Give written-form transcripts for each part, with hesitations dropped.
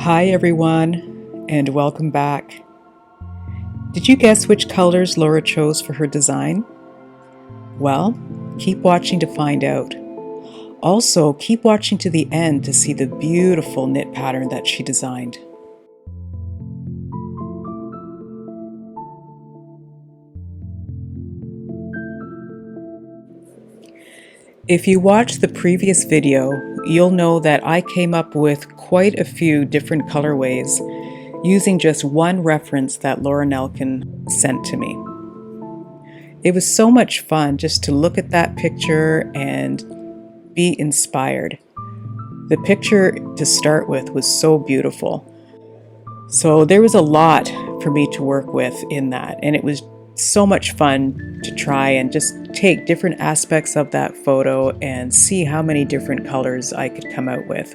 Hi everyone, and welcome back. Did you guess which colors Laura chose for her design? Well, keep watching to find out. Also, keep watching to the end to see the beautiful knit pattern that she designed. If you watched the previous video, you'll know that I came up with quite a few different colorways using just one reference that Laura Nelkin sent to me. It was so much fun just to look at that picture and be inspired. The picture to start with was so beautiful. So there was a lot for me to work with in that, and it was so much fun to try and just take different aspects of that photo and see how many different colors I could come out with.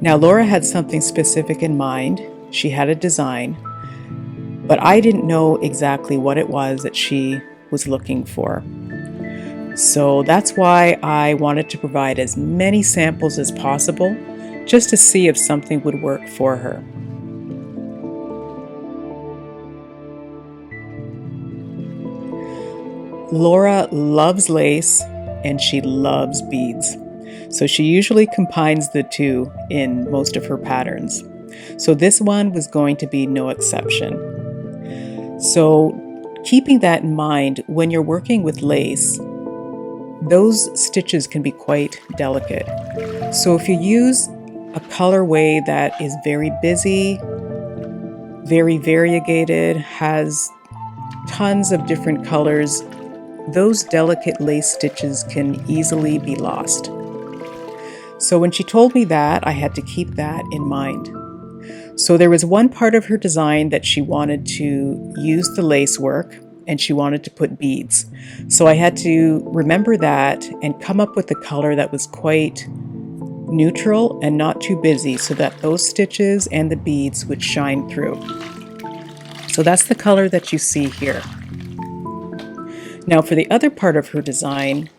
Now, Laura had something specific in mind. She had a design, but I didn't know exactly what it was that she was looking for. So that's why I wanted to provide as many samples as possible, just to see if something would work for her. Laura loves lace and she loves beads. So she usually combines the two in most of her patterns. So this one was going to be no exception. So keeping that in mind, when you're working with lace, those stitches can be quite delicate. So if you use a colorway that is very busy, very variegated, has tons of different colors, those delicate lace stitches can easily be lost. So when she told me that, I had to keep that in mind. So there was one part of her design that she wanted to use the lace work and she wanted to put beads. So I had to remember that and come up with a color that was quite neutral and not too busy so that those stitches and the beads would shine through. So that's the color that you see here. Now for the other part of her design,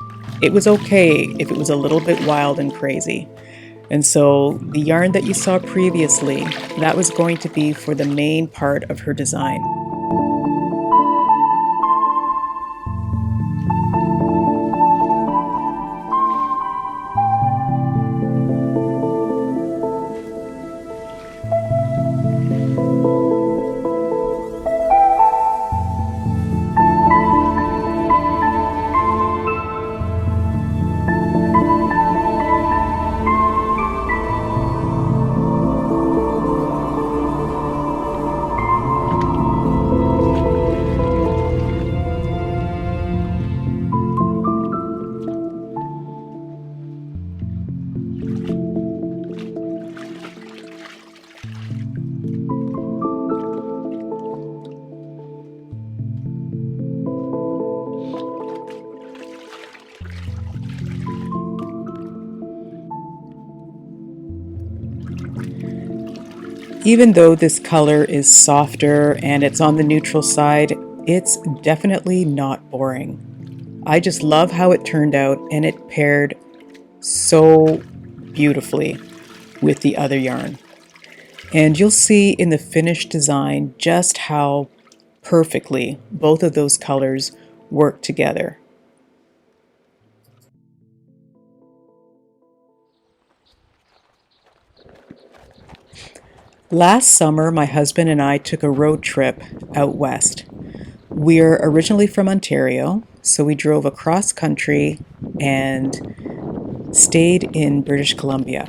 it was okay if it was a little bit wild and crazy. And so the yarn that you saw previously, that was going to be for the main part of her design. Even though this color is softer and it's on the neutral side, it's definitely not boring. I just love how it turned out, and it paired so beautifully with the other yarn. And you'll see in the finished design just how perfectly both of those colors work together. Last summer, my husband and I took a road trip out west. We're originally from Ontario, so we drove across country and stayed in British Columbia.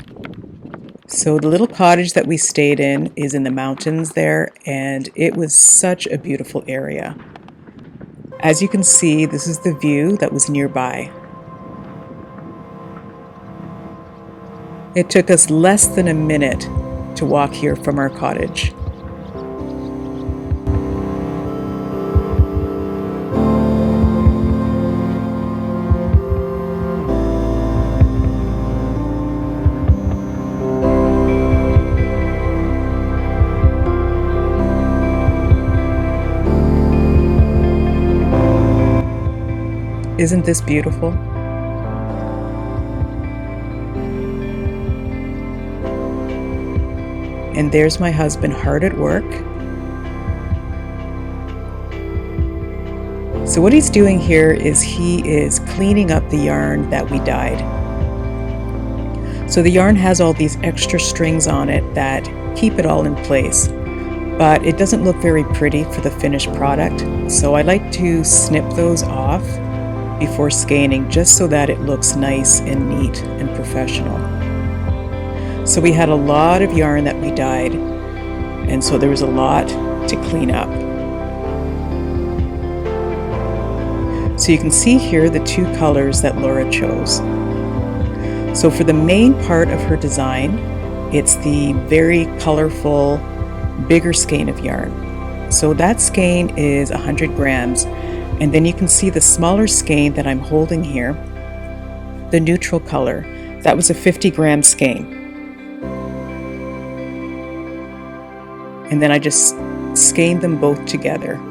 So the little cottage that we stayed in is in the mountains there, and it was such a beautiful area. As you can see, this is the view that was nearby. It took us less than a minute to walk here from our cottage. Isn't this beautiful? And there's my husband hard at work. So what he's doing here is he is cleaning up the yarn that we dyed. So the yarn has all these extra strings on it that keep it all in place, but it doesn't look very pretty for the finished product. So I like to snip those off before skeins, just so that it looks nice and neat and professional. So we had a lot of yarn that we dyed, and so there was a lot to clean up. So you can see here the two colors that Laura chose. So for the main part of her design, it's the very colorful, bigger skein of yarn. So that skein is 100 grams. And then you can see the smaller skein that I'm holding here, the neutral color. That was a 50-gram skein. And then I just skeined them both together.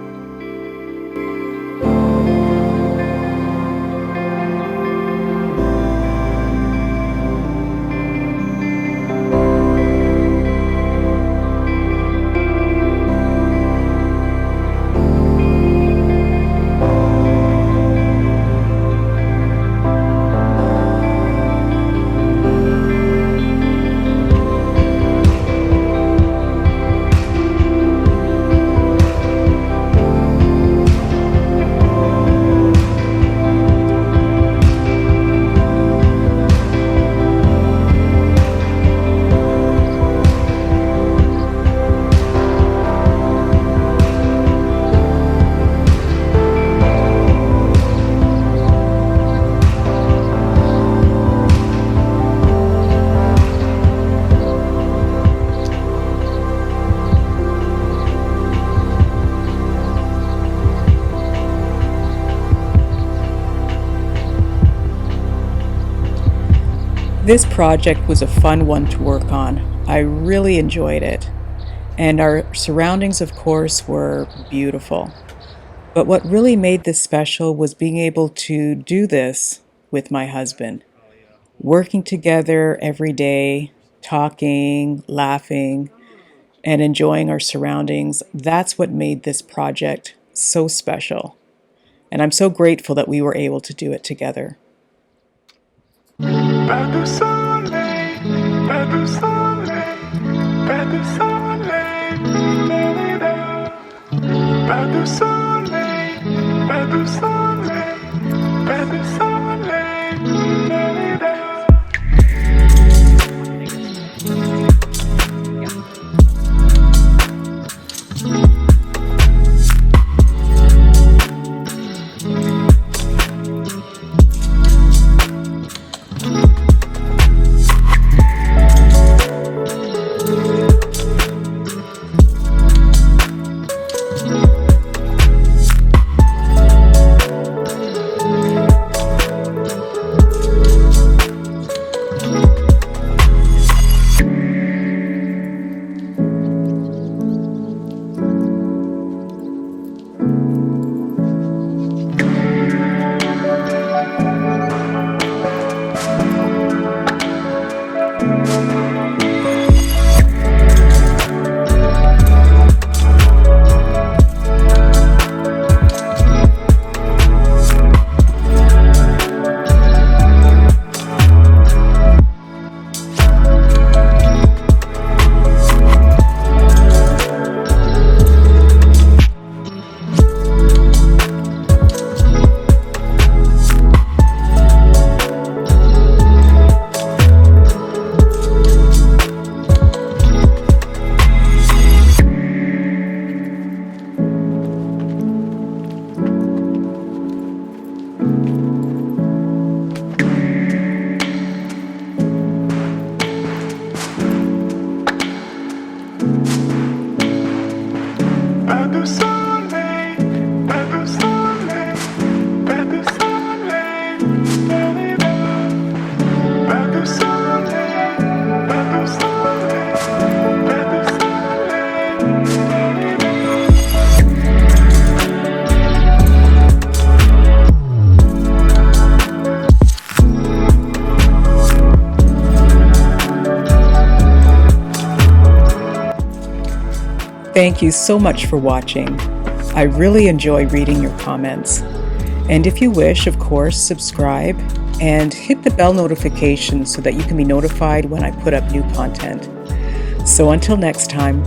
This project was a fun one to work on. I really enjoyed it. And our surroundings, of course, were beautiful. But what really made this special was being able to do this with my husband. Working together every day, talking, laughing, and enjoying our surroundings. That's what made this project so special. And I'm so grateful that we were able to do it together. Pas de soleil, pas de soleil, pas de soleil, pas de soleil, pas de soleil, pas de soleil, Thank you so much for watching. I really enjoy reading your comments. And if you wish, of course, subscribe and hit the bell notification so that you can be notified when I put up new content. So until next time,